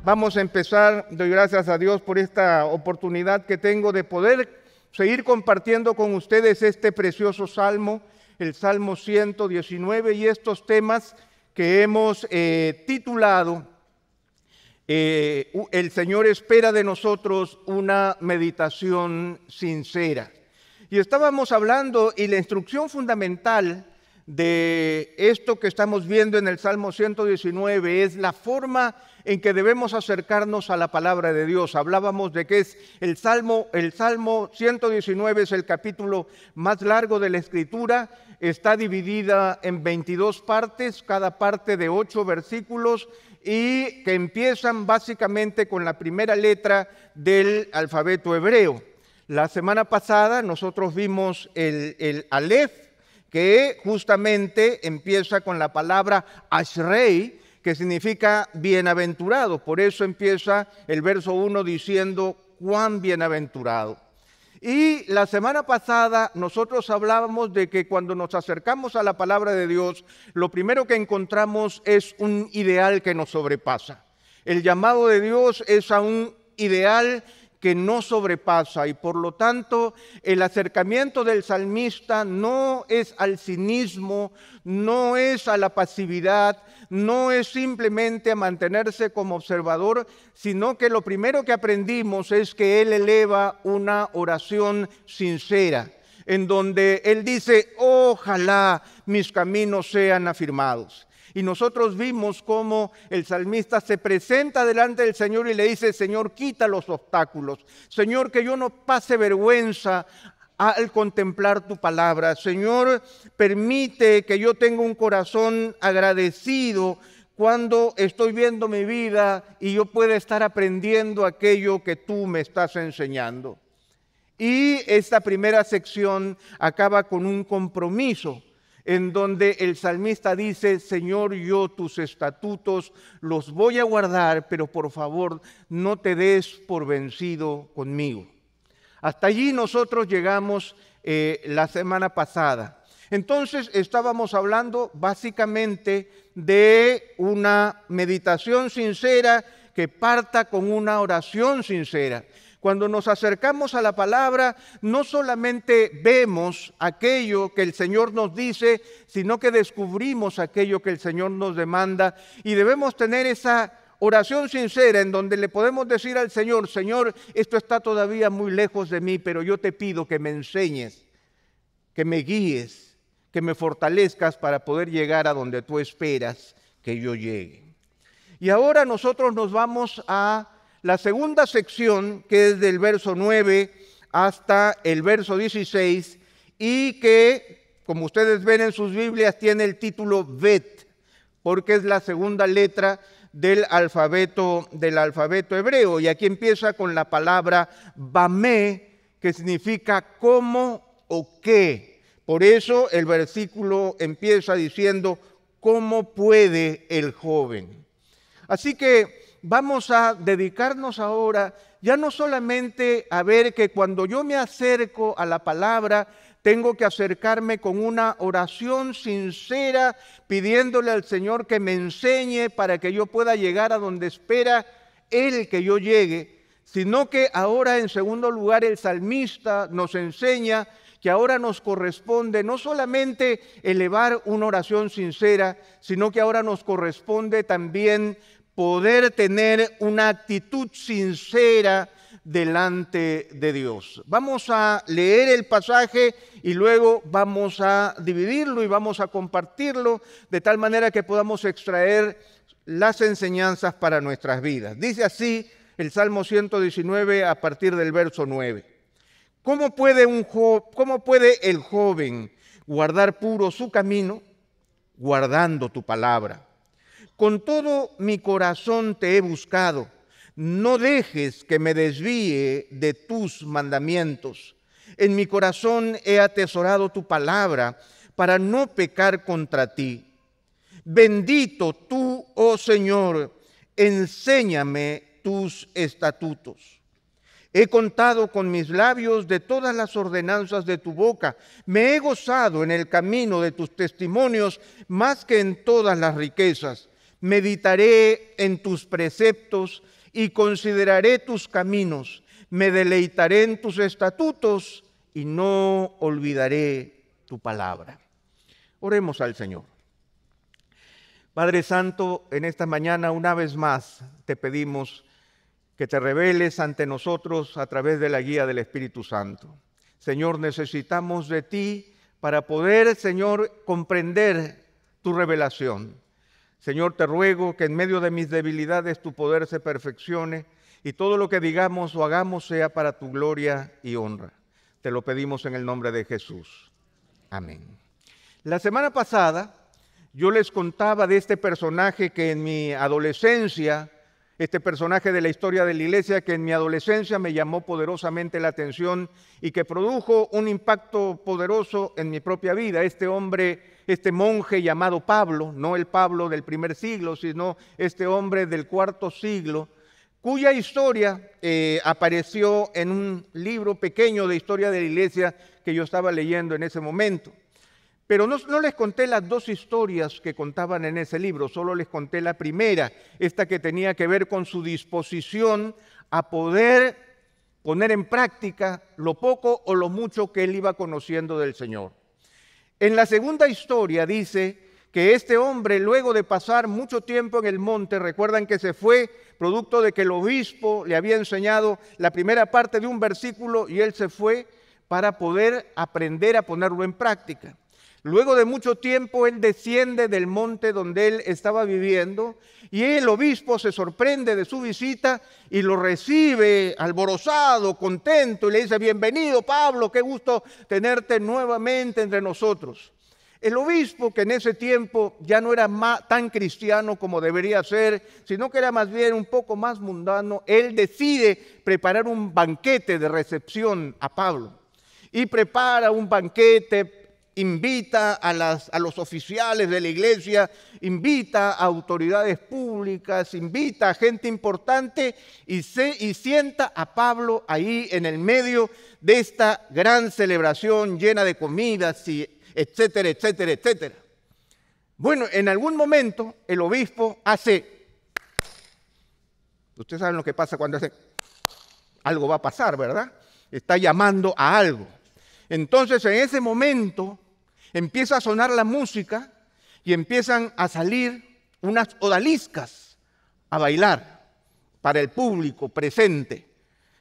vamos a empezar. Doy gracias a Dios por esta oportunidad que tengo de poder seguir compartiendo con ustedes este precioso salmo, el Salmo 119, y estos temas que hemos titulado El Señor espera de nosotros una meditación sincera. Y estábamos hablando, y la instrucción fundamental de esto que estamos viendo en el Salmo 119 es la forma en que debemos acercarnos a la palabra de Dios. Hablábamos de que es el Salmo 119 es el capítulo más largo de la Escritura, está dividida en 22 partes, cada parte de 8 versículos, y que empiezan básicamente con la primera letra del alfabeto hebreo. La semana pasada nosotros vimos el Aleph, que justamente empieza con la palabra Ashrei, que significa bienaventurado. Por eso empieza el verso 1 diciendo cuán bienaventurado. Y la semana pasada nosotros hablábamos de que cuando nos acercamos a la palabra de Dios, lo primero que encontramos es un ideal que nos sobrepasa. El llamado de Dios es a un ideal que no sobrepasa, y por lo tanto el acercamiento del salmista no es al cinismo, no es a la pasividad, no es simplemente a mantenerse como observador, sino que lo primero que aprendimos es que él eleva una oración sincera, en donde él dice, ojalá mis caminos sean afirmados. Y nosotros vimos cómo el salmista se presenta delante del Señor y le dice, Señor, quita los obstáculos. Señor, que yo no pase vergüenza al contemplar tu palabra. Señor, permite que yo tenga un corazón agradecido cuando estoy viendo mi vida y yo pueda estar aprendiendo aquello que tú me estás enseñando. Y esta primera sección acaba con un compromiso, en donde el salmista dice, Señor, yo tus estatutos los voy a guardar, pero por favor no te des por vencido conmigo. Hasta allí nosotros llegamos la semana pasada. Entonces estábamos hablando básicamente de una meditación sincera que parta con una oración sincera. Cuando nos acercamos a la palabra, no solamente vemos aquello que el Señor nos dice, sino que descubrimos aquello que el Señor nos demanda, y debemos tener esa oración sincera en donde le podemos decir al Señor, Señor, esto está todavía muy lejos de mí, pero yo te pido que me enseñes, que me guíes, que me fortalezcas para poder llegar a donde tú esperas que yo llegue. Y ahora nosotros nos vamos a la segunda sección, que es del verso 9 hasta el verso 16, y que, como ustedes ven en sus Biblias, tiene el título Bet, porque es la segunda letra del alfabeto hebreo. Y aquí empieza con la palabra Bamé, que significa cómo o qué. Por eso el versículo empieza diciendo, ¿cómo puede el joven? Así que vamos a dedicarnos ahora ya no solamente a ver que cuando yo me acerco a la palabra, tengo que acercarme con una oración sincera, pidiéndole al Señor que me enseñe para que yo pueda llegar a donde espera Él que yo llegue, sino que ahora en segundo lugar el salmista nos enseña que ahora nos corresponde no solamente elevar una oración sincera, sino que ahora nos corresponde también poder tener una actitud sincera delante de Dios. Vamos a leer el pasaje y luego vamos a dividirlo y vamos a compartirlo de tal manera que podamos extraer las enseñanzas para nuestras vidas. Dice así el Salmo 119 a partir del verso 9. ¿Cómo puede el joven guardar puro su camino? Guardando tu palabra. Con todo mi corazón te he buscado, no dejes que me desvíe de tus mandamientos. En mi corazón he atesorado tu palabra para no pecar contra ti. Bendito tú, oh Señor, enséñame tus estatutos. He contado con mis labios de todas las ordenanzas de tu boca. Me he gozado en el camino de tus testimonios más que en todas las riquezas. Meditaré en tus preceptos y consideraré tus caminos. Me deleitaré en tus estatutos y no olvidaré tu palabra. Oremos al Señor. Padre Santo, en esta mañana una vez más te pedimos que te reveles ante nosotros a través de la guía del Espíritu Santo. Señor, necesitamos de ti para poder, Señor, comprender tu revelación. Señor, te ruego que en medio de mis debilidades tu poder se perfeccione y todo lo que digamos o hagamos sea para tu gloria y honra. Te lo pedimos en el nombre de Jesús. Amén. La semana pasada yo les contaba de este personaje que en mi adolescencia, este personaje de la historia de la iglesia que en mi adolescencia me llamó poderosamente la atención y que produjo un impacto poderoso en mi propia vida. Este hombre, este monje llamado Pablo, no el Pablo del primer siglo, sino este hombre del cuarto siglo, cuya historia apareció en un libro pequeño de historia de la iglesia que yo estaba leyendo en ese momento. Pero no les conté las dos historias que contaban en ese libro, solo les conté la primera, esta que tenía que ver con su disposición a poder poner en práctica lo poco o lo mucho que él iba conociendo del Señor. En la segunda historia dice que este hombre, luego de pasar mucho tiempo en el monte, recuerdan que se fue producto de que el obispo le había enseñado la primera parte de un versículo y él se fue para poder aprender a ponerlo en práctica. Luego de mucho tiempo, él desciende del monte donde él estaba viviendo y el obispo se sorprende de su visita y lo recibe alborozado, contento y le dice: bienvenido Pablo, qué gusto tenerte nuevamente entre nosotros. El obispo, que en ese tiempo ya no era tan cristiano como debería ser, sino que era más bien un poco más mundano, él decide preparar un banquete de recepción a Pablo y prepara un banquete. Invita a los oficiales de la iglesia, invita a autoridades públicas, invita a gente importante y sienta a Pablo ahí en el medio de esta gran celebración llena de comidas, y etcétera, etcétera, etcétera. Bueno, en algún momento el obispo hace, ustedes saben lo que pasa cuando hace, algo va a pasar, ¿verdad? Está llamando a algo. Entonces en ese momento empieza a sonar la música y empiezan a salir unas odaliscas a bailar para el público presente.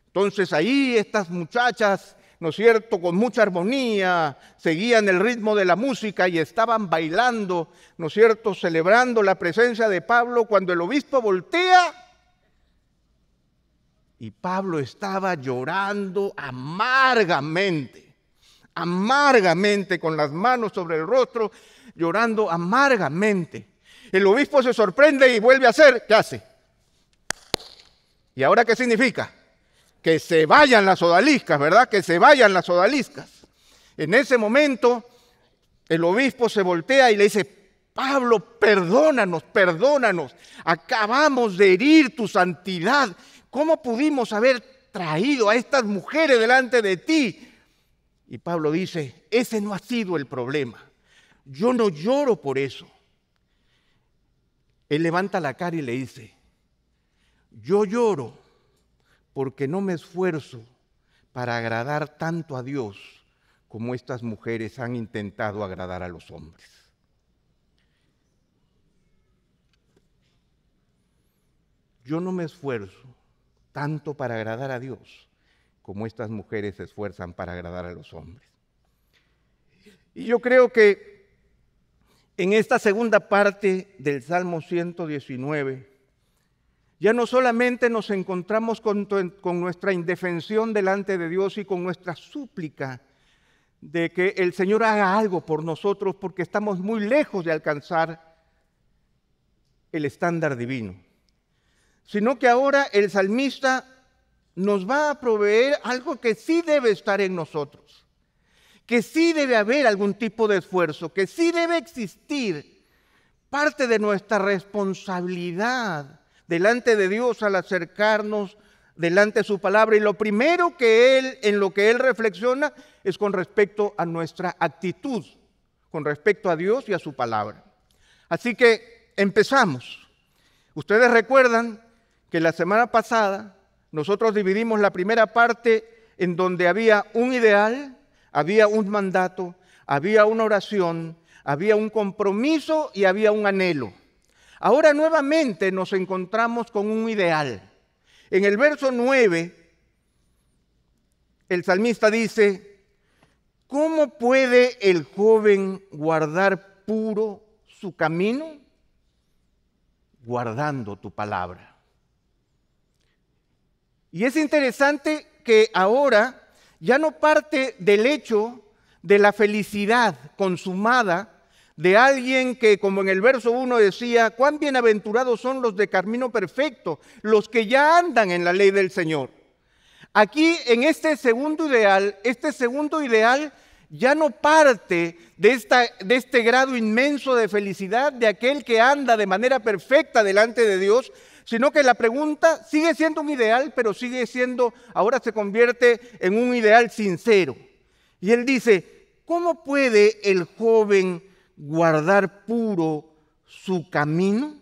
Entonces ahí estas muchachas, ¿no es cierto?, con mucha armonía, seguían el ritmo de la música y estaban bailando, ¿no es cierto?, celebrando la presencia de Pablo, cuando el obispo voltea y Pablo estaba llorando amargamente, con las manos sobre el rostro, llorando amargamente. El obispo se sorprende y vuelve a hacer, ¿qué hace? ¿Y ahora qué significa? Que se vayan las odaliscas, ¿verdad? Que se vayan las odaliscas. En ese momento, el obispo se voltea y le dice: Pablo, perdónanos, acabamos de herir tu santidad. ¿Cómo pudimos haber traído a estas mujeres delante de ti? Y Pablo dice: ese no ha sido el problema. Yo no lloro por eso. Él levanta la cara y le dice: yo lloro porque no me esfuerzo para agradar tanto a Dios como estas mujeres han intentado agradar a los hombres. Yo no me esfuerzo tanto para agradar a Dios como estas mujeres se esfuerzan para agradar a los hombres. Y yo creo que en esta segunda parte del Salmo 119, ya no solamente nos encontramos con nuestra indefensión delante de Dios y con nuestra súplica de que el Señor haga algo por nosotros porque estamos muy lejos de alcanzar el estándar divino, sino que ahora el salmista nos va a proveer algo que sí debe estar en nosotros, que sí debe haber algún tipo de esfuerzo, que sí debe existir parte de nuestra responsabilidad delante de Dios al acercarnos delante de su palabra. Y lo primero en lo que él reflexiona es con respecto a nuestra actitud, con respecto a Dios y a su palabra. Así que empezamos. Ustedes recuerdan que la semana pasada nosotros dividimos la primera parte en donde había un ideal, había un mandato, había una oración, había un compromiso y había un anhelo. Ahora nuevamente nos encontramos con un ideal. En el verso 9, el salmista dice: ¿cómo puede el joven guardar puro su camino? Guardando tu palabra. Y es interesante que ahora ya no parte del hecho de la felicidad consumada de alguien que, como en el verso 1 decía, cuán bienaventurados son los de camino perfecto, los que ya andan en la ley del Señor. Aquí, en este segundo ideal ya no parte de este grado inmenso de felicidad de aquel que anda de manera perfecta delante de Dios, sino que la pregunta sigue siendo un ideal, pero ahora se convierte en un ideal sincero. Y él dice: ¿cómo puede el joven guardar puro su camino?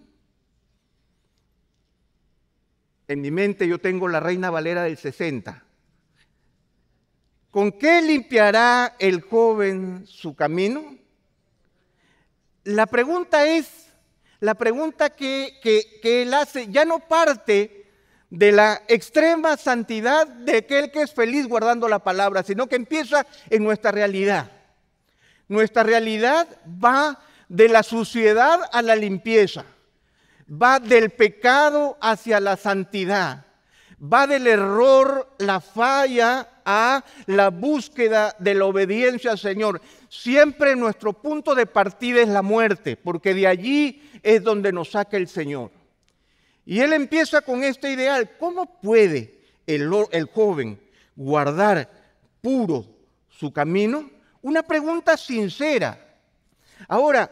En mi mente yo tengo la Reina Valera del 60. ¿Con qué limpiará el joven su camino? La pregunta que él hace ya no parte de la extrema santidad de aquel que es feliz guardando la palabra, sino que empieza en nuestra realidad. Nuestra realidad va de la suciedad a la limpieza, va del pecado hacia la santidad, va del error, la falla, a la búsqueda de la obediencia al Señor. Siempre nuestro punto de partida es la muerte, porque de allí es donde nos saca el Señor. Y él empieza con este ideal: ¿cómo puede el joven guardar puro su camino? Una pregunta sincera. Ahora,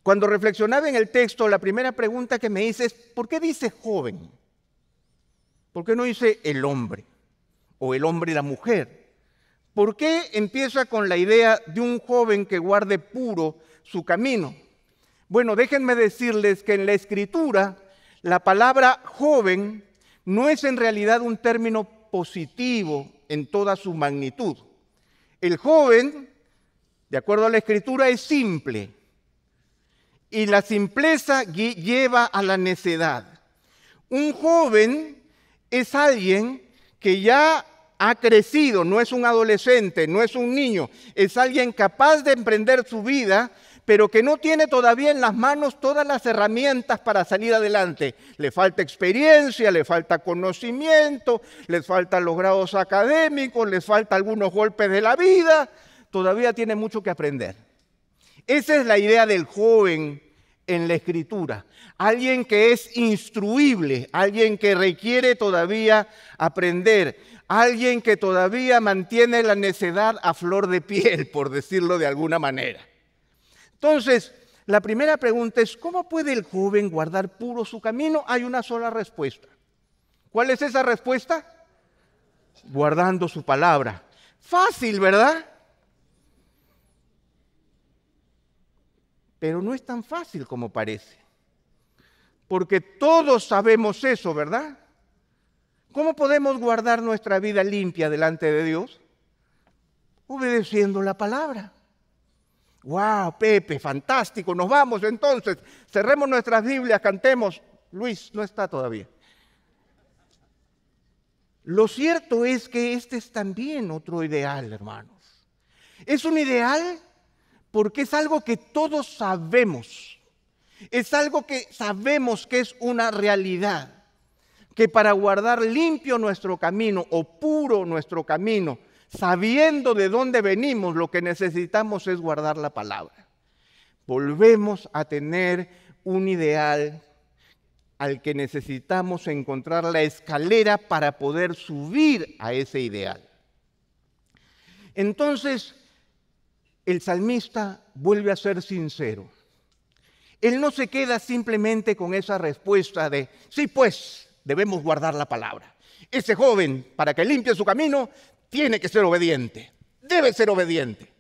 cuando reflexionaba en el texto, la primera pregunta que me hice es: ¿por qué dice joven? ¿Por qué no dice el hombre? O el hombre y la mujer. ¿Por qué empieza con la idea de un joven que guarde puro su camino? Bueno, déjenme decirles que en la Escritura la palabra joven no es en realidad un término positivo en toda su magnitud. El joven, de acuerdo a la Escritura, es simple, y la simpleza lleva a la necedad. Un joven es alguien que ya ha crecido, no es un adolescente, no es un niño, es alguien capaz de emprender su vida, pero que no tiene todavía en las manos todas las herramientas para salir adelante. Le falta experiencia, le falta conocimiento, les faltan los grados académicos, les falta algunos golpes de la vida, todavía tiene mucho que aprender. Esa es la idea del joven en la Escritura. Alguien que es instruible, alguien que requiere todavía aprender, alguien que todavía mantiene la necedad a flor de piel, por decirlo de alguna manera. Entonces, la primera pregunta es: ¿cómo puede el joven guardar puro su camino? Hay una sola respuesta. ¿Cuál es esa respuesta? Guardando su palabra. Fácil, ¿verdad? Pero no es tan fácil como parece. Porque todos sabemos eso, ¿verdad? ¿Cómo podemos guardar nuestra vida limpia delante de Dios? Obedeciendo la palabra. ¡Wow, Pepe! ¡Fantástico! Nos vamos entonces. Cerremos nuestras Biblias, cantemos. Luis no está todavía. Lo cierto es que este es también otro ideal, hermanos. Es un ideal porque es algo que todos sabemos. Es algo que sabemos que es una realidad. Que para guardar limpio nuestro camino o puro nuestro camino, sabiendo de dónde venimos, lo que necesitamos es guardar la palabra. Volvemos a tener un ideal al que necesitamos encontrar la escalera para poder subir a ese ideal. Entonces, el salmista vuelve a ser sincero. Él no se queda simplemente con esa respuesta de, sí, pues, debemos guardar la palabra. Ese joven, para que limpie su camino, tiene que ser obediente. Debe ser obediente.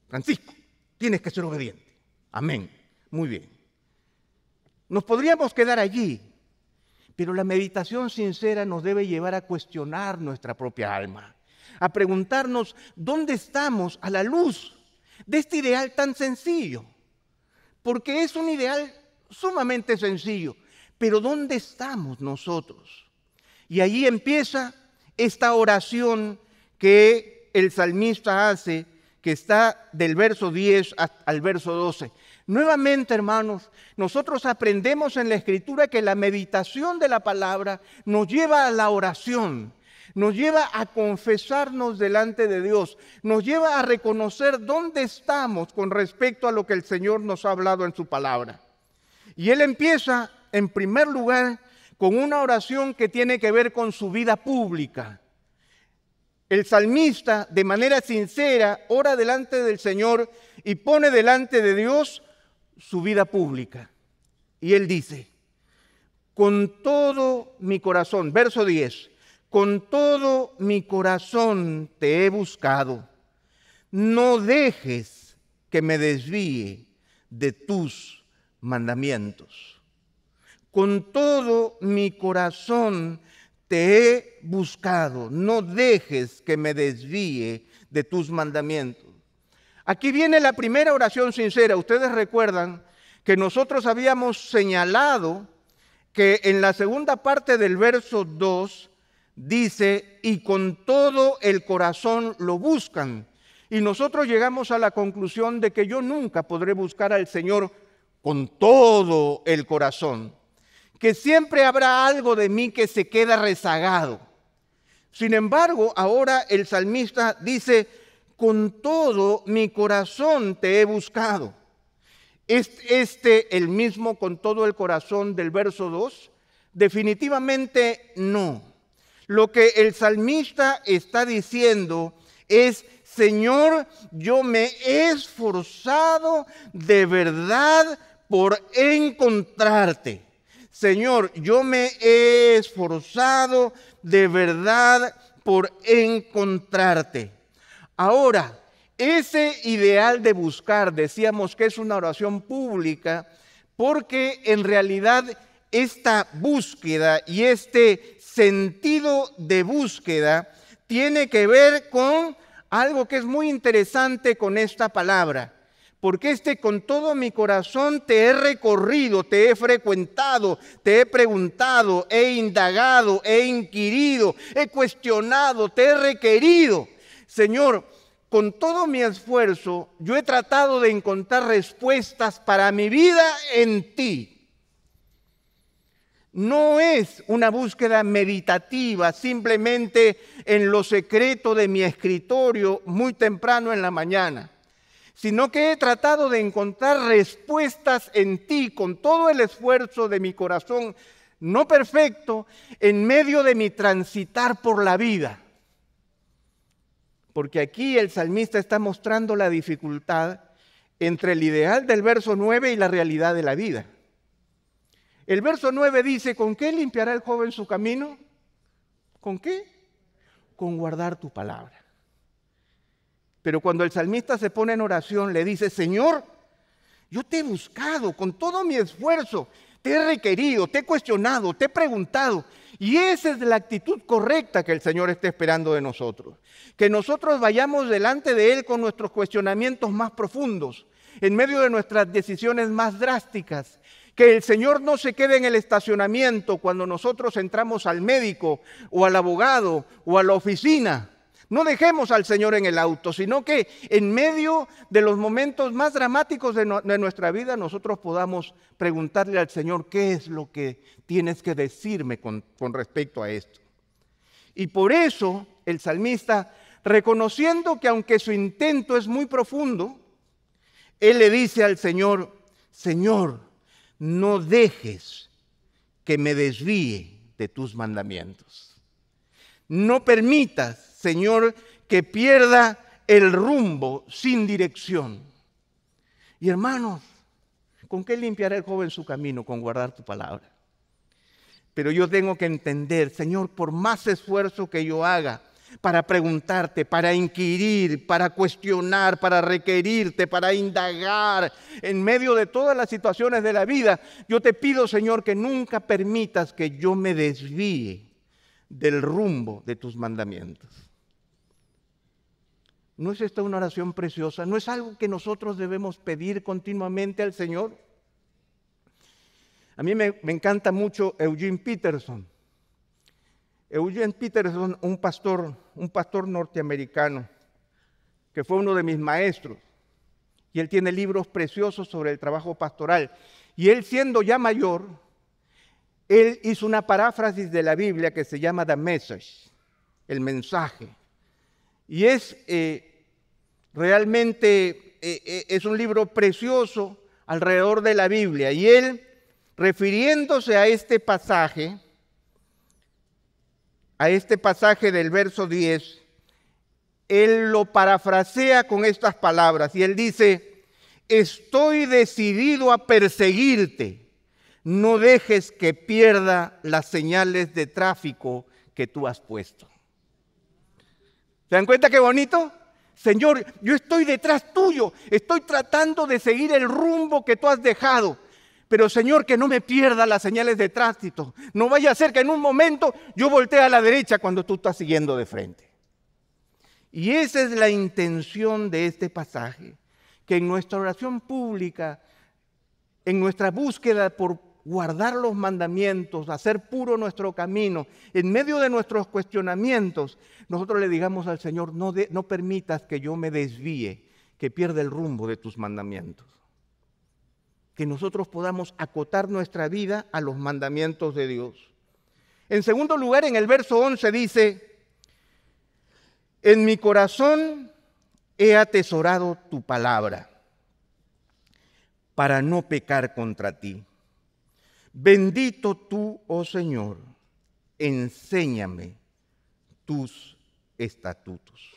Francisco, tienes que ser obediente. Amén. Muy bien. Nos podríamos quedar allí, Pero la meditación sincera nos debe llevar a cuestionar nuestra propia alma, a preguntarnos dónde estamos a la luz de este ideal tan sencillo. Porque es un ideal sumamente sencillo, pero ¿dónde estamos nosotros? Y allí empieza esta oración que el salmista hace, que está del verso 10 al verso 12. Nuevamente, hermanos, nosotros aprendemos en la Escritura que la meditación de la palabra nos lleva a la oración, nos lleva a confesarnos delante de Dios, nos lleva a reconocer dónde estamos con respecto a lo que el Señor nos ha hablado en su palabra. Y Él empieza, en primer lugar, con una oración que tiene que ver con su vida pública. El salmista, de manera sincera, ora delante del Señor y pone delante de Dios su vida pública. Y él dice, con todo mi corazón, verso 10, con todo mi corazón te he buscado. No dejes que me desvíe de tus mandamientos. Con todo mi corazón te he buscado. No dejes que me desvíe de tus mandamientos. Aquí viene la primera oración sincera. Ustedes recuerdan que nosotros habíamos señalado que en la segunda parte del verso 2 dice, y con todo el corazón lo buscan. Y nosotros llegamos a la conclusión de que yo nunca podré buscar al Señor con todo el corazón, que siempre habrá algo de mí que se queda rezagado. Sin embargo, ahora el salmista dice, con todo mi corazón te he buscado. ¿Es el mismo con todo el corazón del verso 2? Definitivamente no. Lo que el salmista está diciendo es, Señor, yo me he esforzado de verdad por encontrarte. Señor, yo me he esforzado de verdad por encontrarte. Ahora, ese ideal de buscar, decíamos que es una oración pública, porque en realidad esta búsqueda y este sentido de búsqueda tiene que ver con algo que es muy interesante con esta palabra. Porque con todo mi corazón te he recorrido, te he frecuentado, te he preguntado, he indagado, he inquirido, he cuestionado, te he requerido. Señor, con todo mi esfuerzo, yo he tratado de encontrar respuestas para mi vida en ti. No es una búsqueda meditativa, simplemente en lo secreto de mi escritorio muy temprano en la mañana, sino que he tratado de encontrar respuestas en ti con todo el esfuerzo de mi corazón, no perfecto, en medio de mi transitar por la vida. Porque aquí el salmista está mostrando la dificultad entre el ideal del verso 9 y la realidad de la vida. El verso 9 dice, ¿con qué limpiará el joven su camino? ¿Con qué? Con guardar tu palabra. Pero cuando el salmista se pone en oración, le dice, Señor, yo te he buscado con todo mi esfuerzo, te he requerido, te he cuestionado, te he preguntado. Y esa es la actitud correcta que el Señor está esperando de nosotros. Que nosotros vayamos delante de Él con nuestros cuestionamientos más profundos, en medio de nuestras decisiones más drásticas. Que el Señor no se quede en el estacionamiento cuando nosotros entramos al médico o al abogado o a la oficina. No dejemos al Señor en el auto, sino que en medio de los momentos más dramáticos de nuestra vida nosotros podamos preguntarle al Señor qué es lo que tienes que decirme con respecto a esto. Y por eso el salmista, reconociendo que aunque su intento es muy profundo, él le dice al Señor, Señor, no dejes que me desvíe de tus mandamientos. No permitas, Señor, que pierda el rumbo sin dirección. Y hermanos, ¿con qué limpiará el joven su camino? Con guardar tu palabra. Pero yo tengo que entender, Señor, por más esfuerzo que yo haga, para preguntarte, para inquirir, para cuestionar, para requerirte, para indagar en medio de todas las situaciones de la vida. Yo te pido, Señor, que nunca permitas que yo me desvíe del rumbo de tus mandamientos. ¿No es esta una oración preciosa? ¿No es algo que nosotros debemos pedir continuamente al Señor? A mí me encanta mucho Eugene Peterson. Eugene Peterson, un pastor norteamericano, que fue uno de mis maestros, y él tiene libros preciosos sobre el trabajo pastoral. Y él, siendo ya mayor, él hizo una paráfrasis de la Biblia que se llama The Message, el mensaje. Y es realmente es un libro precioso alrededor de la Biblia. Y él, refiriéndose a este pasaje del verso 10, él lo parafrasea con estas palabras y él dice: estoy decidido a perseguirte, no dejes que pierda las señales de tráfico que tú has puesto. ¿Se dan cuenta qué bonito? Señor, yo estoy detrás tuyo, estoy tratando de seguir el rumbo que tú has dejado. Pero, Señor, que no me pierda las señales de tránsito. No vaya a ser que en un momento yo voltee a la derecha cuando tú estás siguiendo de frente. Y esa es la intención de este pasaje, que en nuestra oración pública, en nuestra búsqueda por guardar los mandamientos, hacer puro nuestro camino, en medio de nuestros cuestionamientos, nosotros le digamos al Señor: no permitas que yo me desvíe, que pierda el rumbo de tus mandamientos. Que nosotros podamos acotar nuestra vida a los mandamientos de Dios. En segundo lugar, en el verso 11 dice: en mi corazón he atesorado tu palabra para no pecar contra ti. Bendito tú, oh Señor, enséñame tus estatutos.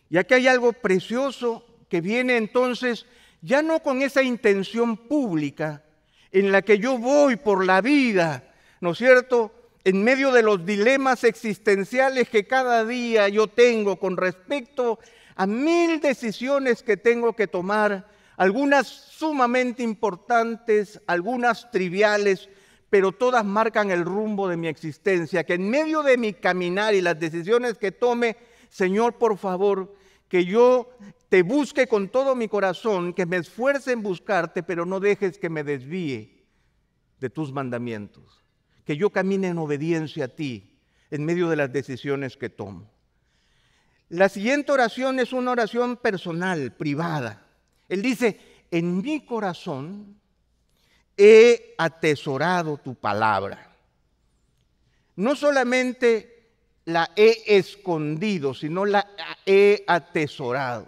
Y aquí hay algo precioso que viene entonces ya no con esa intención pública en la que yo voy por la vida, ¿no es cierto?, en medio de los dilemas existenciales que cada día yo tengo con respecto a 1000 decisiones que tengo que tomar, algunas sumamente importantes, algunas triviales, pero todas marcan el rumbo de mi existencia, que en medio de mi caminar y las decisiones que tome, Señor, por favor, que yo te busque con todo mi corazón, que me esfuerce en buscarte, pero no dejes que me desvíe de tus mandamientos, que yo camine en obediencia a ti en medio de las decisiones que tomo. La siguiente oración es una oración personal, privada. Él dice: en mi corazón he atesorado tu palabra. No solamente la he escondido, sino la he atesorado.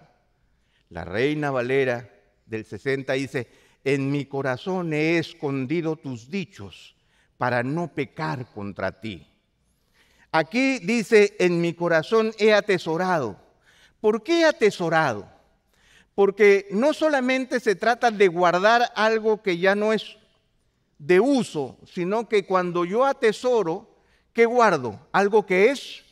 La Reina Valera del 60 dice: en mi corazón he escondido tus dichos para no pecar contra ti. Aquí dice: en mi corazón he atesorado. ¿Por qué atesorado? Porque no solamente se trata de guardar algo que ya no es de uso, sino que cuando yo atesoro, ¿qué guardo? Algo que es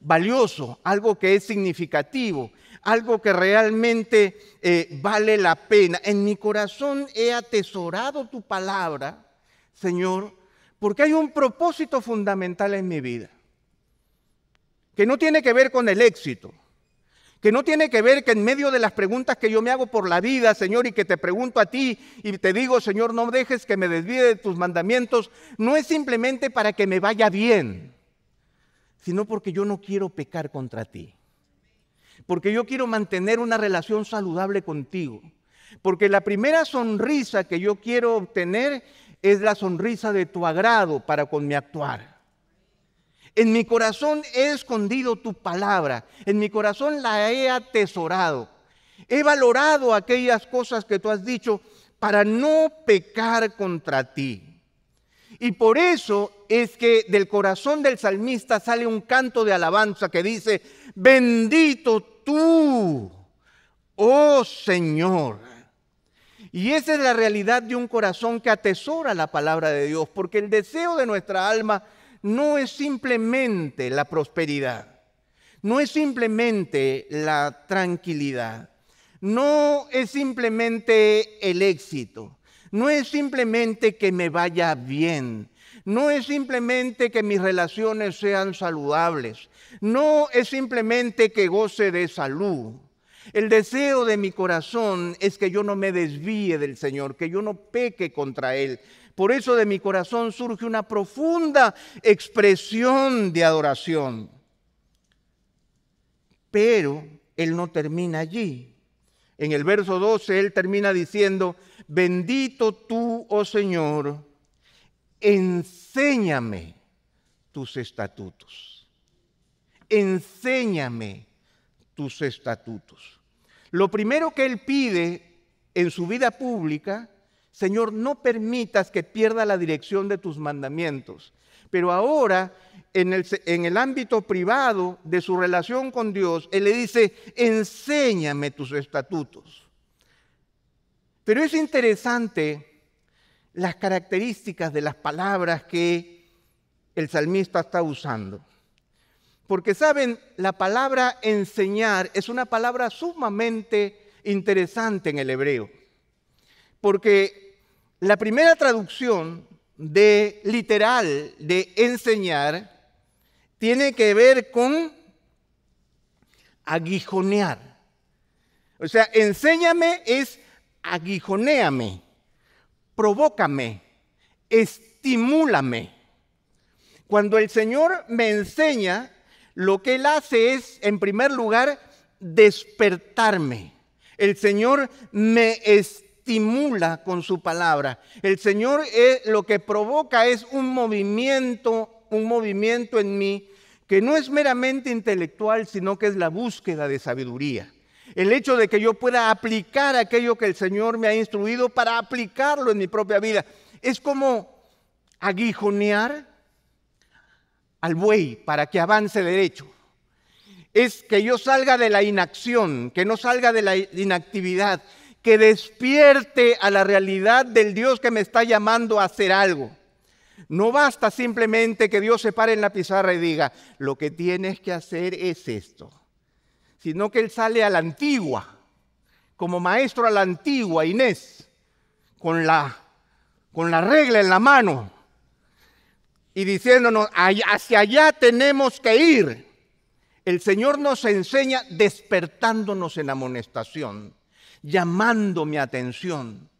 valioso, algo que es significativo, algo que realmente vale la pena. En mi corazón he atesorado tu palabra, Señor, porque hay un propósito fundamental en mi vida, que no tiene que ver con el éxito, que no tiene que ver que en medio de las preguntas que yo me hago por la vida, Señor, y que te pregunto a ti y te digo: Señor, no dejes que me desvíe de tus mandamientos, no es simplemente para que me vaya bien, sino porque yo no quiero pecar contra ti, porque yo quiero mantener una relación saludable contigo, porque la primera sonrisa que yo quiero obtener es la sonrisa de tu agrado para con mi actuar. En mi corazón he escondido tu palabra, en mi corazón la he atesorado. He valorado aquellas cosas que tú has dicho para no pecar contra ti. Y por eso es que del corazón del salmista sale un canto de alabanza que dice: bendito tú, oh Señor. Y esa es la realidad de un corazón que atesora la palabra de Dios, porque el deseo de nuestra alma no es simplemente la prosperidad, no es simplemente la tranquilidad, no es simplemente el éxito, no es simplemente que me vaya bien, no es simplemente que mis relaciones sean saludables, no es simplemente que goce de salud. El deseo de mi corazón es que yo no me desvíe del Señor, que yo no peque contra Él. Por eso de mi corazón surge una profunda expresión de adoración. Pero Él no termina allí. En el verso 12 Él termina diciendo, bendito tú, oh Señor, enséñame tus estatutos. Enséñame tus estatutos. Lo primero que Él pide en su vida pública, Señor, no permitas que pierda la dirección de tus mandamientos. Pero ahora, en el ámbito privado de su relación con Dios, Él le dice, enséñame tus estatutos. Pero es interesante las características de las palabras que el salmista está usando. Porque, ¿saben? La palabra enseñar es una palabra sumamente interesante en el hebreo. Porque la primera traducción de literal de enseñar tiene que ver con aguijonear. O sea, enséñame es aguijonéame, provócame, estimúlame. Cuando el Señor me enseña, lo que Él hace es, en primer lugar, despertarme. El Señor me estimula con su palabra. El Señor lo que provoca es un movimiento en mí que no es meramente intelectual, sino que es la búsqueda de sabiduría. El hecho de que yo pueda aplicar aquello que el Señor me ha instruido para aplicarlo en mi propia vida. Es como aguijonear al buey para que avance derecho. Es que yo salga de la inacción, que no salga de la inactividad, que despierte a la realidad del Dios que me está llamando a hacer algo. No basta simplemente que Dios se pare en la pizarra y diga, lo que tienes que hacer es esto, sino que Él sale a la antigua, como maestro a la antigua, Inés, con la regla en la mano, y diciéndonos, hacia allá tenemos que ir. El Señor nos enseña despertándonos en amonestación, llamando mi atención.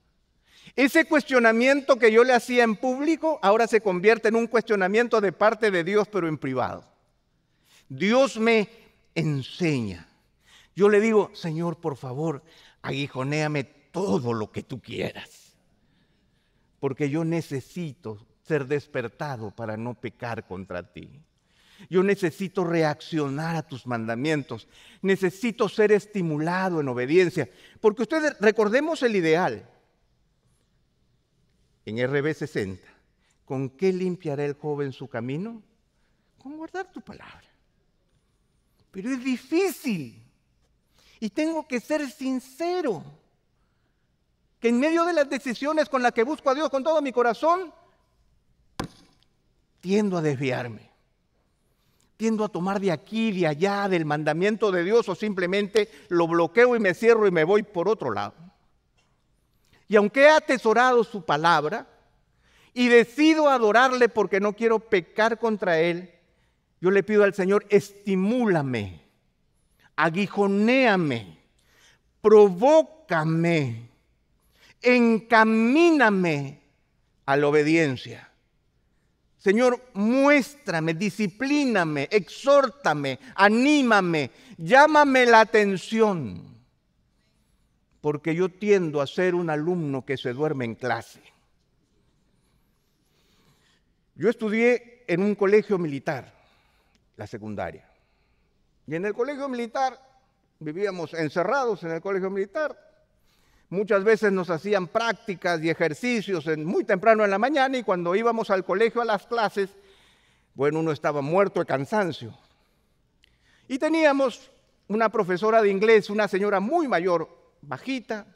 Ese cuestionamiento que yo le hacía en público, ahora se convierte en un cuestionamiento de parte de Dios, pero en privado. Dios me enseña. Yo le digo, Señor, por favor, aguijonéame todo lo que tú quieras, porque yo necesito ser despertado para no pecar contra ti. Yo necesito reaccionar a tus mandamientos. Necesito ser estimulado en obediencia. Porque ustedes, recordemos el ideal. En RB 60, ¿con qué limpiará el joven su camino? Con guardar tu palabra. Pero es difícil. Y tengo que ser sincero. Que en medio de las decisiones con las que busco a Dios con todo mi corazón, tiendo a desviarme, tiendo a tomar de aquí, de allá, del mandamiento de Dios, o simplemente lo bloqueo y me cierro y me voy por otro lado. Y aunque he atesorado su palabra y decido adorarle porque no quiero pecar contra Él, yo le pido al Señor, estimúlame, aguijonéame, provócame, encamíname a la obediencia. Señor, muéstrame, disciplíname, exhórtame, anímame, llámame la atención, porque yo tiendo a ser un alumno que se duerme en clase. Yo estudié en un colegio militar, la secundaria, y en el colegio militar vivíamos encerrados en el colegio militar. Muchas veces nos hacían prácticas y ejercicios muy temprano en la mañana y cuando íbamos al colegio a las clases, bueno, uno estaba muerto de cansancio. Y teníamos una profesora de inglés, una señora muy mayor, bajita,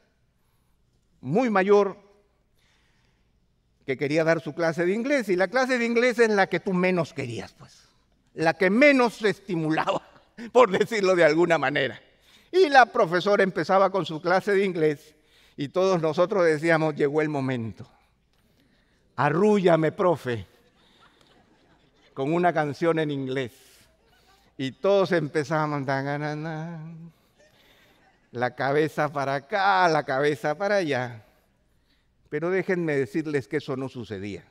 muy mayor, que quería dar su clase de inglés, y la clase de inglés es la que tú menos querías, pues, la que menos te estimulaba, por decirlo de alguna manera. Y la profesora empezaba con su clase de inglés y todos nosotros decíamos, llegó el momento. Arrúllame, profe, con una canción en inglés. Y todos empezamos, la cabeza para acá, la cabeza para allá. Pero déjenme decirles que eso no sucedía,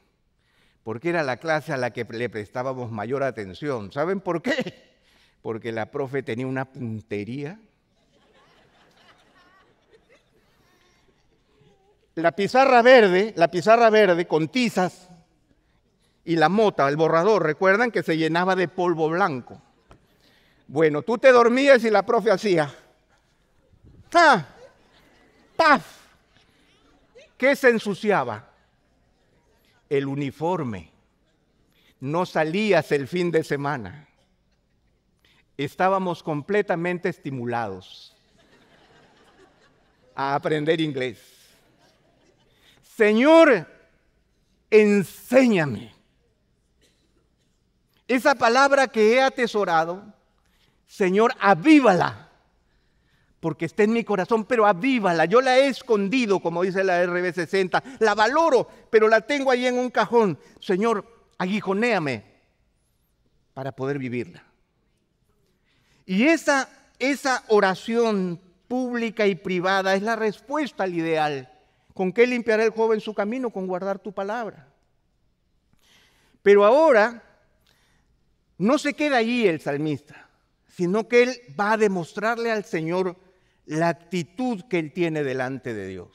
porque era la clase a la que le prestábamos mayor atención. ¿Saben por qué? Porque la profe tenía una puntería. La pizarra verde con tizas y la mota, el borrador, recuerdan que se llenaba de polvo blanco. Bueno, tú te dormías y la profe hacía ¡ta! ¡Paf! ¿Qué se ensuciaba? El uniforme. No salías el fin de semana. Estábamos completamente estimulados a aprender inglés. Señor, enséñame. Esa palabra que he atesorado, Señor, avívala, porque está en mi corazón, pero avívala. Yo la he escondido, como dice la RB60, la valoro, pero la tengo ahí en un cajón. Señor, aguijonéame para poder vivirla. Y esa oración pública y privada es la respuesta al ideal. ¿Con qué limpiará el joven su camino? Con guardar tu palabra. Pero ahora no se queda allí el salmista, sino que él va a demostrarle al Señor la actitud que él tiene delante de Dios.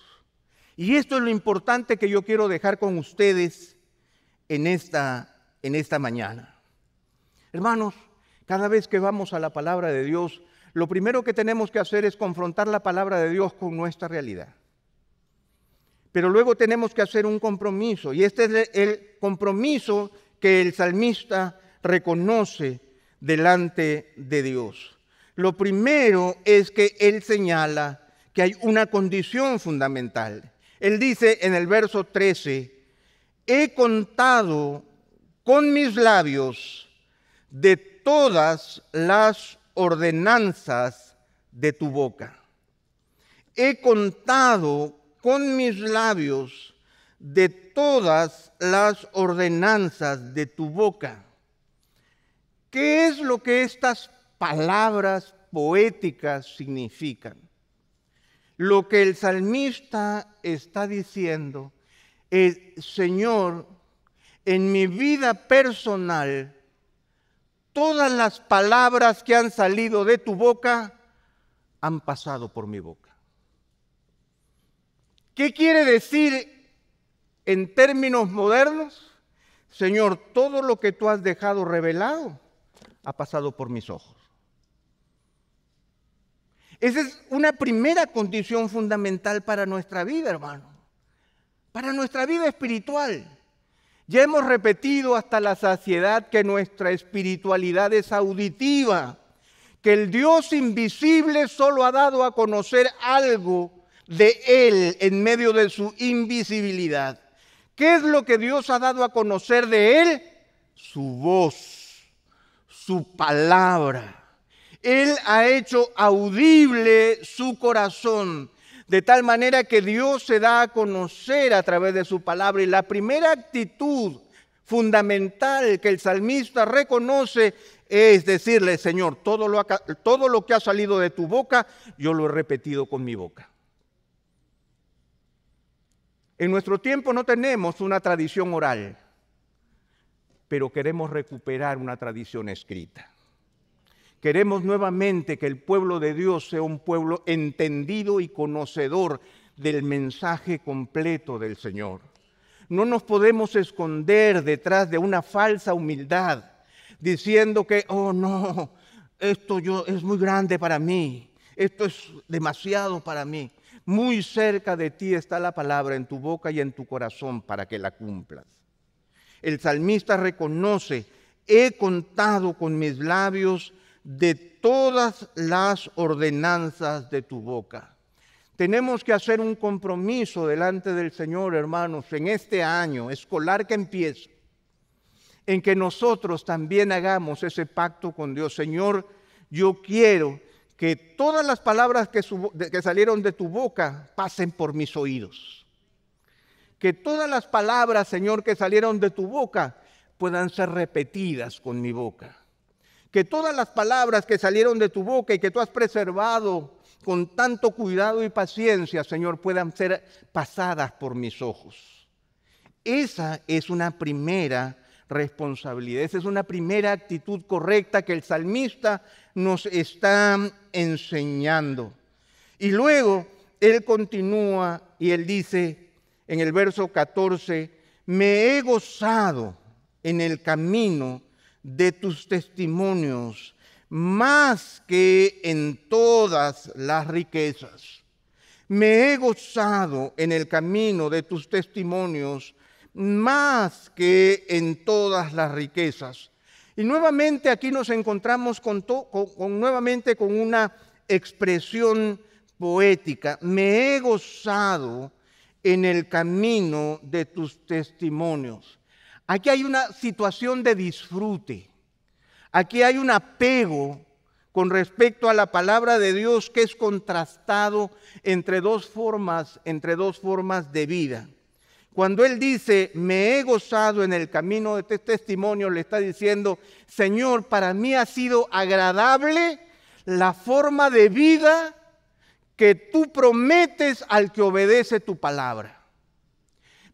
Y esto es lo importante que yo quiero dejar con ustedes en esta mañana. Hermanos, cada vez que vamos a la palabra de Dios, lo primero que tenemos que hacer es confrontar la palabra de Dios con nuestra realidad. Pero luego tenemos que hacer un compromiso, y este es el compromiso que el salmista reconoce delante de Dios. Lo primero es que él señala que hay una condición fundamental. Él dice en el verso 13, he contado con mis labios de todas las ordenanzas de tu boca. He contado con mis labios de todas las ordenanzas de tu boca. ¿Qué es lo que estas palabras poéticas significan? Lo que el salmista está diciendo es, Señor, en mi vida personal, todas las palabras que han salido de tu boca han pasado por mi boca. ¿Qué quiere decir en términos modernos? Señor, todo lo que tú has dejado revelado ha pasado por mis ojos. Esa es una primera condición fundamental para nuestra vida, hermano, para nuestra vida espiritual. Ya hemos repetido hasta la saciedad que nuestra espiritualidad es auditiva, que el Dios invisible solo ha dado a conocer algo de Él en medio de su invisibilidad. ¿Qué es lo que Dios ha dado a conocer de Él? Su voz, su palabra. Él ha hecho audible su corazón, de tal manera que Dios se da a conocer a través de su palabra. Y la primera actitud fundamental que el salmista reconoce es decirle, Señor, todo lo que ha salido de tu boca, yo lo he repetido con mi boca. En nuestro tiempo no tenemos una tradición oral, pero queremos recuperar una tradición escrita. Queremos nuevamente que el pueblo de Dios sea un pueblo entendido y conocedor del mensaje completo del Señor. No nos podemos esconder detrás de una falsa humildad, diciendo que, oh no, esto es muy grande para mí, esto es demasiado para mí. Muy cerca de ti está la palabra en tu boca y en tu corazón para que la cumplas. El salmista reconoce, he contado con mis labios de todas las ordenanzas de tu boca. Tenemos que hacer un compromiso delante del Señor, hermanos, en este año escolar que empieza, en que nosotros también hagamos ese pacto con Dios. Señor, yo quiero que todas las palabras que salieron de tu boca pasen por mis oídos. Que todas las palabras, Señor, que salieron de tu boca puedan ser repetidas con mi boca. Que todas las palabras que salieron de tu boca y que tú has preservado con tanto cuidado y paciencia, Señor, puedan ser pasadas por mis ojos. Esa es una primera responsabilidad, esa es una primera actitud correcta que el salmista nos está enseñando. Y luego él continúa y él dice en el verso 14, me he gozado en el camino de tus testimonios, más que en todas las riquezas. Me he gozado en el camino de tus testimonios, más que en todas las riquezas. Y nuevamente aquí nos encontramos nuevamente con una expresión poética. Me he gozado en el camino de tus testimonios. Aquí hay una situación de disfrute. Aquí hay un apego con respecto a la palabra de Dios que es contrastado entre dos formas de vida. Cuando él dice, me he gozado en el camino de este testimonio, le está diciendo, Señor, para mí ha sido agradable la forma de vida que tú prometes al que obedece tu palabra.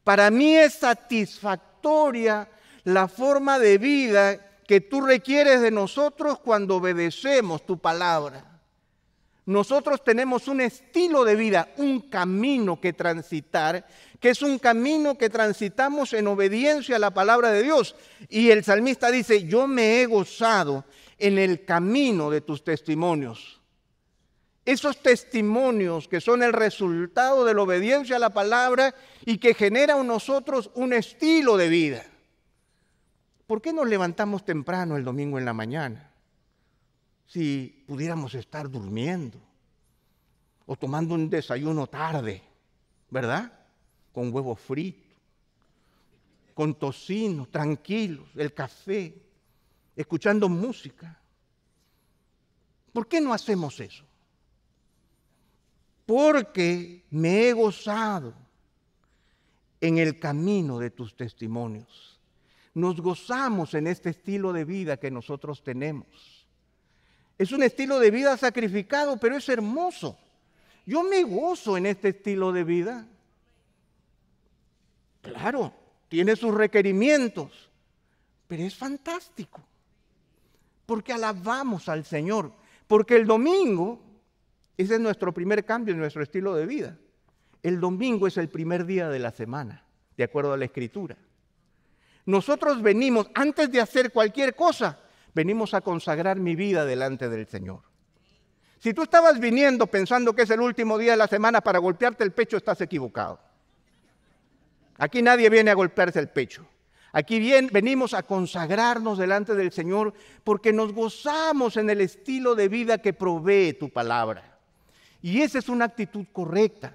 Para mí es satisfactoria la forma de vida que tú requieres de nosotros cuando obedecemos tu palabra. Nosotros tenemos un estilo de vida, un camino que transitar, que es un camino que transitamos en obediencia a la palabra de Dios. Y el salmista dice, yo me he gozado en el camino de tus testimonios. Esos testimonios que son el resultado de la obediencia a la palabra y que generan en nosotros un estilo de vida. ¿Por qué nos levantamos temprano el domingo en la mañana? Si pudiéramos estar durmiendo o tomando un desayuno tarde, ¿verdad? Con huevo frito, con tocino, tranquilos, el café, escuchando música. ¿Por qué no hacemos eso? Porque me he gozado en el camino de tus testimonios. Nos gozamos en este estilo de vida que nosotros tenemos. Es un estilo de vida sacrificado, pero es hermoso. Yo me gozo en este estilo de vida. Claro, tiene sus requerimientos, pero es fantástico. Porque alabamos al Señor. Porque el domingo, ese es nuestro primer cambio en nuestro estilo de vida. El domingo es el primer día de la semana, de acuerdo a la Escritura. Nosotros venimos, antes de hacer cualquier cosa, venimos a consagrar mi vida delante del Señor. Si tú estabas viniendo pensando que es el último día de la semana para golpearte el pecho, estás equivocado. Aquí nadie viene a golpearse el pecho. Aquí venimos a consagrarnos delante del Señor porque nos gozamos en el estilo de vida que provee tu palabra. Y esa es una actitud correcta.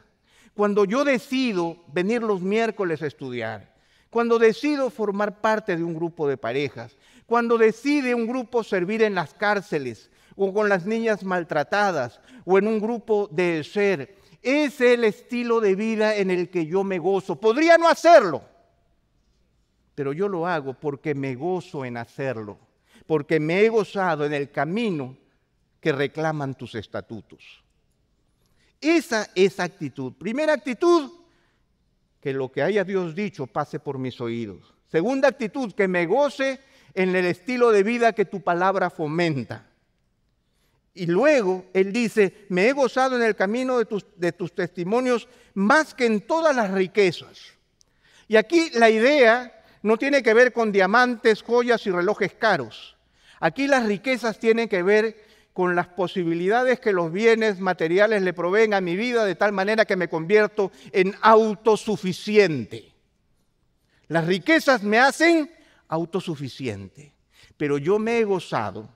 Cuando yo decido venir los miércoles a estudiar, cuando decido formar parte de un grupo de parejas, cuando decide un grupo servir en las cárceles o con las niñas maltratadas o en un grupo de ser, es el estilo de vida en el que yo me gozo. Podría no hacerlo, pero yo lo hago porque me gozo en hacerlo, porque me he gozado en el camino que reclaman tus estatutos. Esa es actitud. Primera actitud, que lo que haya Dios dicho pase por mis oídos. Segunda actitud, que me goce en el estilo de vida que tu palabra fomenta. Y luego él dice, me he gozado en el camino de tus testimonios más que en todas las riquezas. Y aquí la idea no tiene que ver con diamantes, joyas y relojes caros. Aquí las riquezas tienen que ver con las posibilidades que los bienes materiales le proveen a mi vida de tal manera que me convierto en autosuficiente. Las riquezas me hacen autosuficiente, pero yo me he gozado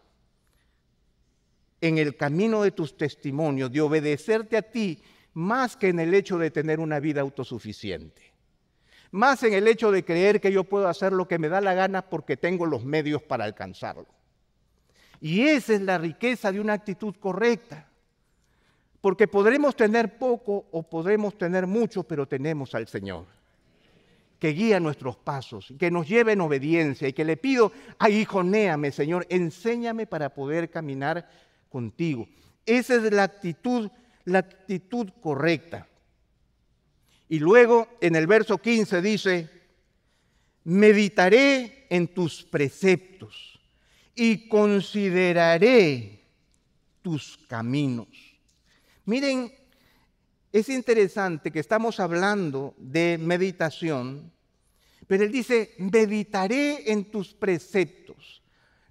en el camino de tus testimonios, de obedecerte a ti más que en el hecho de tener una vida autosuficiente, más en el hecho de creer que yo puedo hacer lo que me da la gana porque tengo los medios para alcanzarlo. Y esa es la riqueza de una actitud correcta, porque podremos tener poco o podremos tener mucho, pero tenemos al Señor, que guía nuestros pasos, que nos lleve en obediencia y que le pido, aguijonéame, Señor, enséñame para poder caminar contigo. Esa es la actitud correcta. Y luego en el verso 15 dice, meditaré en tus preceptos y consideraré tus caminos. Miren, es interesante que estamos hablando de meditación, pero él dice, meditaré en tus preceptos.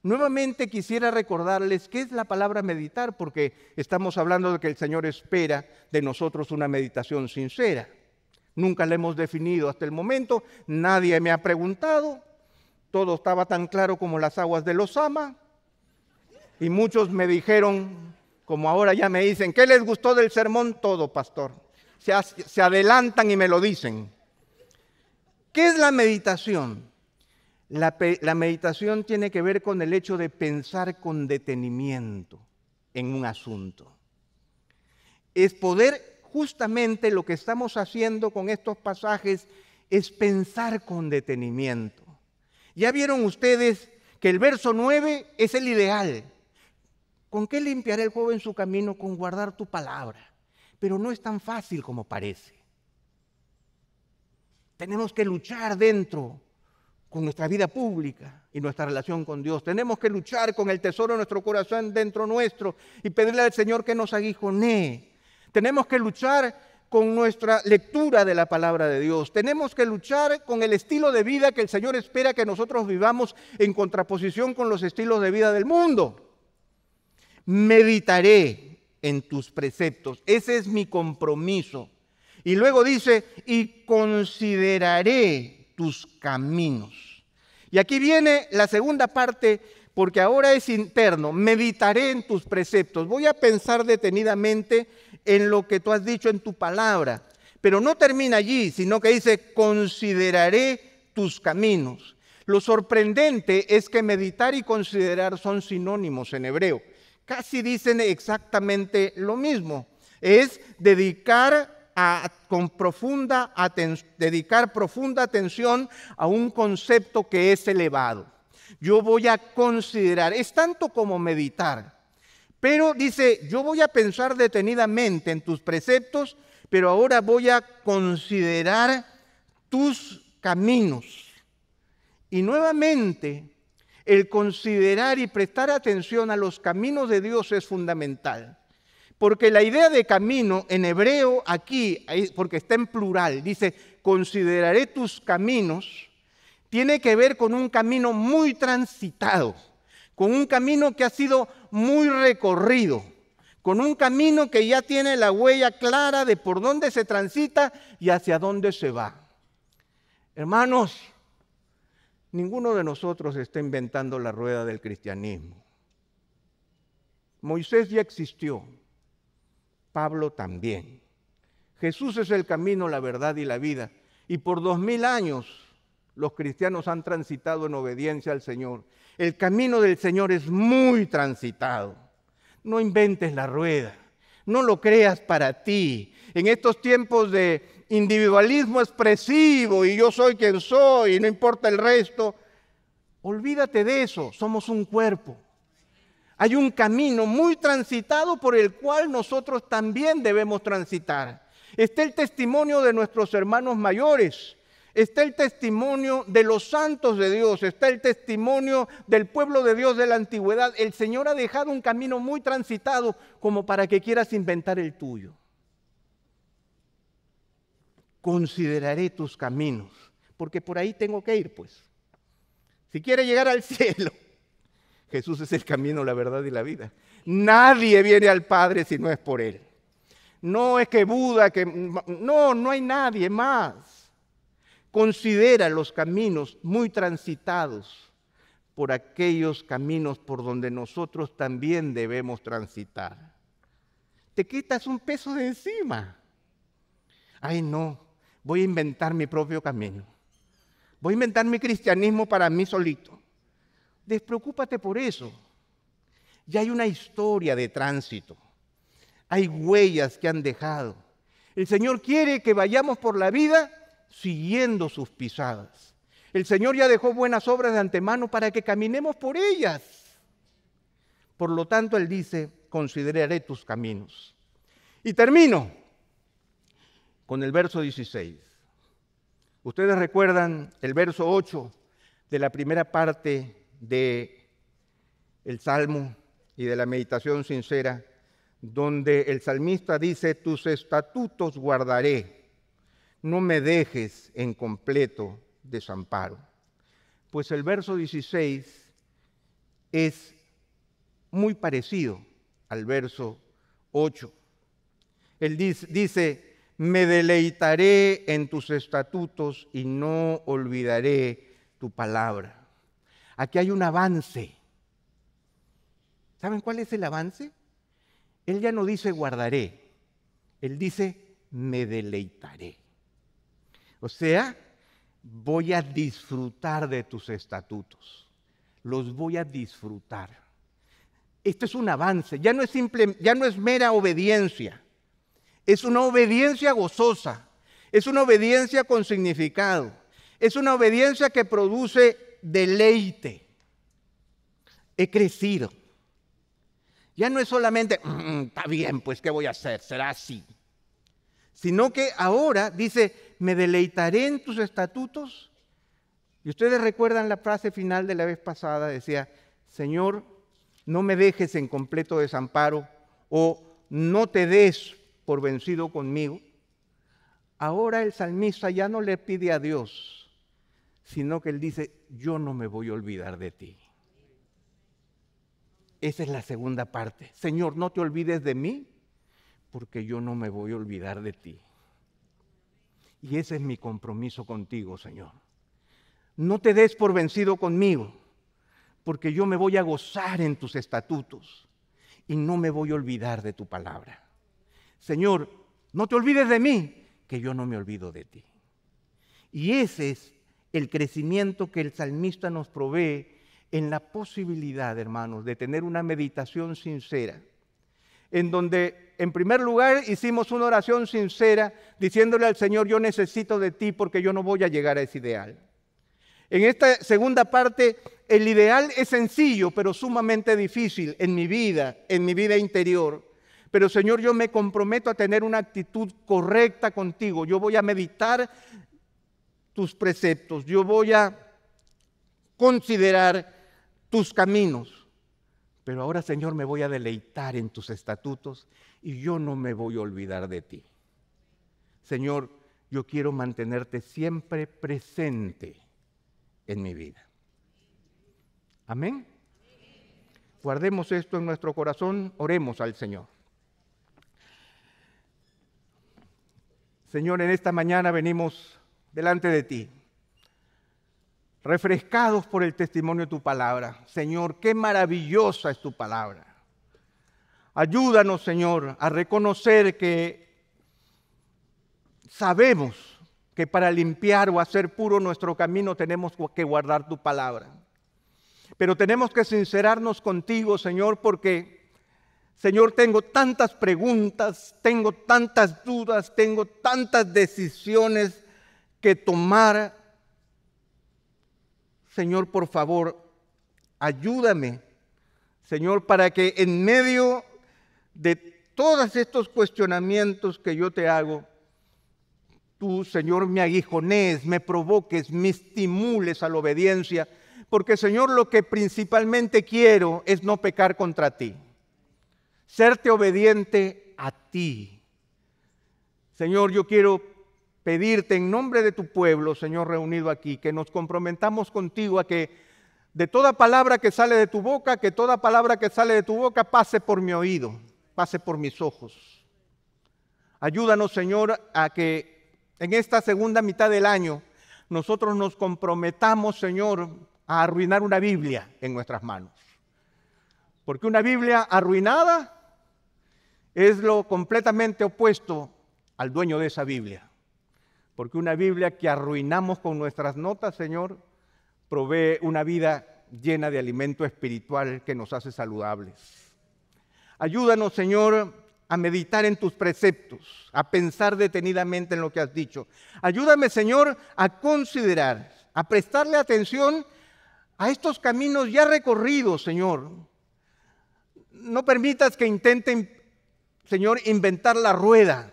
Nuevamente quisiera recordarles qué es la palabra meditar, porque estamos hablando de que el Señor espera de nosotros una meditación sincera. Nunca la hemos definido hasta el momento, nadie me ha preguntado, todo estaba tan claro como las aguas de Lozama, y muchos me dijeron, como ahora ya me dicen, ¿qué les gustó del sermón? Todo, pastor. Se adelantan y me lo dicen. ¿Qué es la meditación? La meditación tiene que ver con el hecho de pensar con detenimiento en un asunto. Es poder, justamente lo que estamos haciendo con estos pasajes, es pensar con detenimiento. Ya vieron ustedes que el verso 9 es el ideal. ¿Con qué limpiará el joven su camino? Con guardar tu palabra. Pero no es tan fácil como parece. Tenemos que luchar dentro con nuestra vida pública y nuestra relación con Dios. Tenemos que luchar con el tesoro de nuestro corazón dentro nuestro y pedirle al Señor que nos aguijonee. Tenemos que luchar con nuestra lectura de la palabra de Dios. Tenemos que luchar con el estilo de vida que el Señor espera que nosotros vivamos en contraposición con los estilos de vida del mundo. Meditaré en tus preceptos. Ese es mi compromiso. Y luego dice, y consideraré tus caminos. Y aquí viene la segunda parte, porque ahora es interno. Meditaré en tus preceptos. Voy a pensar detenidamente en lo que tú has dicho en tu palabra. Pero no termina allí, sino que dice, consideraré tus caminos. Lo sorprendente es que meditar y considerar son sinónimos en hebreo. Casi dicen exactamente lo mismo. Es dedicar profunda atención a un concepto que es elevado. Yo voy a considerar, es tanto como meditar. Pero dice, yo voy a pensar detenidamente en tus preceptos, pero ahora voy a considerar tus caminos. Y nuevamente, el considerar y prestar atención a los caminos de Dios es fundamental. Porque la idea de camino en hebreo aquí, porque está en plural, dice, consideraré tus caminos, tiene que ver con un camino muy transitado, con un camino que ha sido muy recorrido, con un camino que ya tiene la huella clara de por dónde se transita y hacia dónde se va. Hermanos, ninguno de nosotros está inventando la rueda del cristianismo. Moisés ya existió. Pablo también. Jesús es el camino, la verdad y la vida. Y por 2000 años los cristianos han transitado en obediencia al Señor. El camino del Señor es muy transitado. No inventes la rueda. No lo creas para ti. En estos tiempos de individualismo expresivo y yo soy quien soy y no importa el resto, olvídate de eso. Somos un cuerpo. Hay un camino muy transitado por el cual nosotros también debemos transitar. Está el testimonio de nuestros hermanos mayores, está el testimonio de los santos de Dios, está el testimonio del pueblo de Dios de la antigüedad. El Señor ha dejado un camino muy transitado como para que quieras inventar el tuyo. Consideraré tus caminos, porque por ahí tengo que ir, pues. Si quiere llegar al cielo, Jesús es el camino, la verdad y la vida. Nadie viene al Padre si no es por Él. No es que Buda, no hay nadie más. Considera los caminos muy transitados por aquellos caminos por donde nosotros también debemos transitar. Te quitas un peso de encima. Ay, no, voy a inventar mi propio camino. Voy a inventar mi cristianismo para mí solito. Despreocúpate por eso. Ya hay una historia de tránsito. Hay huellas que han dejado. El Señor quiere que vayamos por la vida siguiendo sus pisadas. El Señor ya dejó buenas obras de antemano para que caminemos por ellas. Por lo tanto, Él dice, consideraré tus caminos. Y termino con el verso 16. Ustedes recuerdan el verso 8 de la primera parte del Salmo y de la meditación sincera, donde el salmista dice, tus estatutos guardaré, no me dejes en completo desamparo. Pues el verso 16 es muy parecido al verso 8. Él dice, me deleitaré en tus estatutos y no olvidaré tu palabra. Aquí hay un avance. ¿Saben cuál es el avance? Él ya no dice guardaré, él dice me deleitaré. O sea, voy a disfrutar de tus estatutos, los voy a disfrutar. Esto es un avance, ya no es mera obediencia, es una obediencia gozosa, es una obediencia con significado, es una obediencia que produce deleite. He crecido. Ya no es solamente, está bien, pues, ¿qué voy a hacer? Será así. Sino que ahora dice, me deleitaré en tus estatutos. Y ustedes recuerdan la frase final de la vez pasada, decía, Señor, no me dejes en completo desamparo o no te des por vencido conmigo. Ahora el salmista ya no le pide a Dios, sino que él dice, yo no me voy a olvidar de ti. Esa es la segunda parte. Señor, no te olvides de mí, porque yo no me voy a olvidar de ti. Y ese es mi compromiso contigo, Señor. No te des por vencido conmigo, porque yo me voy a gozar en tus estatutos y no me voy a olvidar de tu palabra. Señor, no te olvides de mí, que yo no me olvido de ti. Y ese es el crecimiento que el salmista nos provee en la posibilidad, hermanos, de tener una meditación sincera, en donde, en primer lugar, hicimos una oración sincera, diciéndole al Señor, yo necesito de ti porque yo no voy a llegar a ese ideal. En esta segunda parte, el ideal es sencillo, pero sumamente difícil en mi vida interior. Pero, Señor, yo me comprometo a tener una actitud correcta contigo. Yo voy a meditar tus preceptos, yo voy a considerar tus caminos, pero ahora, Señor, me voy a deleitar en tus estatutos y yo no me voy a olvidar de ti. Señor, yo quiero mantenerte siempre presente en mi vida. Amén. Guardemos esto en nuestro corazón, oremos al Señor. Señor, en esta mañana venimos delante de ti, refrescados por el testimonio de tu palabra. Señor, qué maravillosa es tu palabra. Ayúdanos, Señor, a reconocer que sabemos que para limpiar o hacer puro nuestro camino tenemos que guardar tu palabra. Pero tenemos que sincerarnos contigo, Señor, porque, Señor, tengo tantas preguntas, tengo tantas dudas, tengo tantas decisiones que tomar. Señor, por favor, ayúdame, Señor, para que en medio de todos estos cuestionamientos que yo te hago, tú, Señor, me aguijonees, me provoques, me estimules a la obediencia, porque, Señor, lo que principalmente quiero es no pecar contra ti, serte obediente a ti. Señor, yo quiero pedirte en nombre de tu pueblo, Señor, reunido aquí, que nos comprometamos contigo a que de toda palabra que sale de tu boca, que toda palabra que sale de tu boca pase por mi oído, pase por mis ojos. Ayúdanos, Señor, a que en esta segunda mitad del año nosotros nos comprometamos, Señor, a arruinar una Biblia en nuestras manos. Porque una Biblia arruinada es lo completamente opuesto al dueño de esa Biblia. porque una Biblia que arruinamos con nuestras notas, Señor, provee una vida llena de alimento espiritual que nos hace saludables. Ayúdanos, Señor, a meditar en tus preceptos, a pensar detenidamente en lo que has dicho. Ayúdame, Señor, a considerar, a prestarle atención a estos caminos ya recorridos, Señor. No permitas que intenten, Señor, inventar la rueda.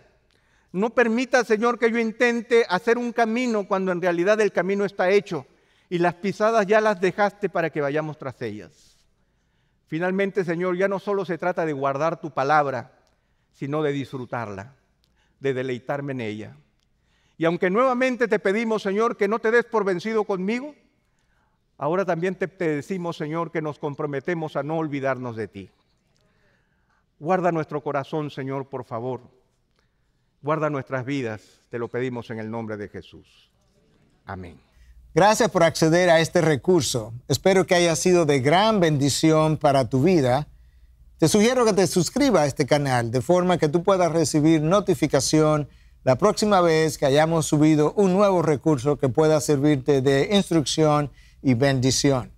No permitas, Señor, que yo intente hacer un camino cuando en realidad el camino está hecho y las pisadas ya las dejaste para que vayamos tras ellas. Finalmente, Señor, ya no solo se trata de guardar tu palabra, sino de disfrutarla, de deleitarme en ella. Y aunque nuevamente te pedimos, Señor, que no te des por vencido conmigo, ahora también te decimos, Señor, que nos comprometemos a no olvidarnos de ti. Guarda nuestro corazón, Señor, por favor. Guarda nuestras vidas, te lo pedimos en el nombre de Jesús. Amén. Gracias por acceder a este recurso. Espero que haya sido de gran bendición para tu vida. Te sugiero que te suscribas a este canal de forma que tú puedas recibir notificación la próxima vez que hayamos subido un nuevo recurso que pueda servirte de instrucción y bendición.